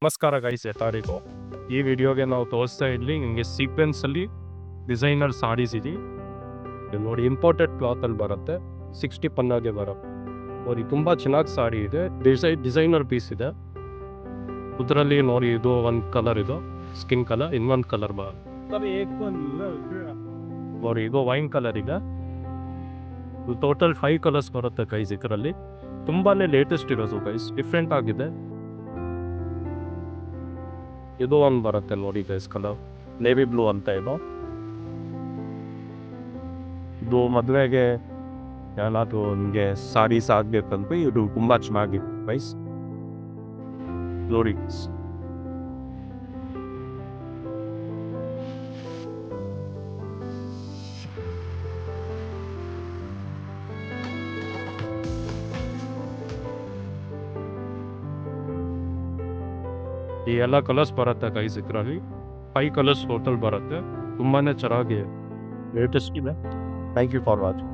ನಮಸ್ಕಾರ ಗೈಸ್, ತಾರೀಕು ಈ ವಿಡಿಯೋಗೆ ನಾವು ತೋರಿಸ್ತಾ ಇದ್ವಿ ನಿಮಗೆ ಸೀಕ್ವೆನ್ಸಲ್ಲಿ ಡಿಸೈನರ್ ಸಾರೀಸ್ ಇದೆ ನೋಡಿ. ಇಂಪೋರ್ಟೆಡ್ ಕ್ಲಾತಲ್ಲಿ ಬರುತ್ತೆ, 60 ಪನ್ನಾಗೆ ಬರುತ್ತೆ ನೋಡಿ. ತುಂಬ ಚೆನ್ನಾಗಿ ಸಾರಿ ಇದೆ, ಡಿಸೈನರ್ ಪೀಸ್ ಇದೆ. ಇದರಲ್ಲಿ ನೋಡಿ, ಇದು ಒಂದು ಕಲರ್, ಇದು ಸ್ಕಿನ್ ಕಲರ್, ಇನ್ನೊಂದು ಕಲರ್ ನೋಡಿ, ಇದು ವೈನ್ ಕಲರ್ ಇದೆ. ಟೋಟಲ್ 5 ಕಲರ್ಸ್ ಬರುತ್ತೆ ಗೈಸ್. ಇದರಲ್ಲಿ ತುಂಬಾ ಲೇಟೆಸ್ಟ್ ಇರೋದು ಗೈಸ್, ಡಿಫ್ರೆಂಟ್ ಆಗಿದೆ. ಇದು ಒಂದು ಬರುತ್ತೆ ನೋಡಿ ಗೈಸ್, ಕಲರ್ ನೇವಿ ಬ್ಲೂ ಅಂತ. ಇದು ಮದುವೆಗೆ ಯಾರಾದರೂ ನಿಮಗೆ ಸಾರೀಸ್ ಆಗಬೇಕಂದ್ರೆ ಇದು ತುಂಬ ಚೆನ್ನಾಗಿತ್ತು ಗೈಸ್ ನೋಡಿ. ಈ ಎಲ್ಲ ಕಲರ್ಸ್ ಬರುತ್ತೆ ಗೈಸ್. ಇದರಲ್ಲಿ 5 ಕಲರ್ಸ್ ಟೋಟಲ್ ಬರುತ್ತೆ. ತುಂಬಾ ಚೆನ್ನಾಗಿ ಲೇಟೆಸ್ಟ್ ಇದೆ. Thank you for watching.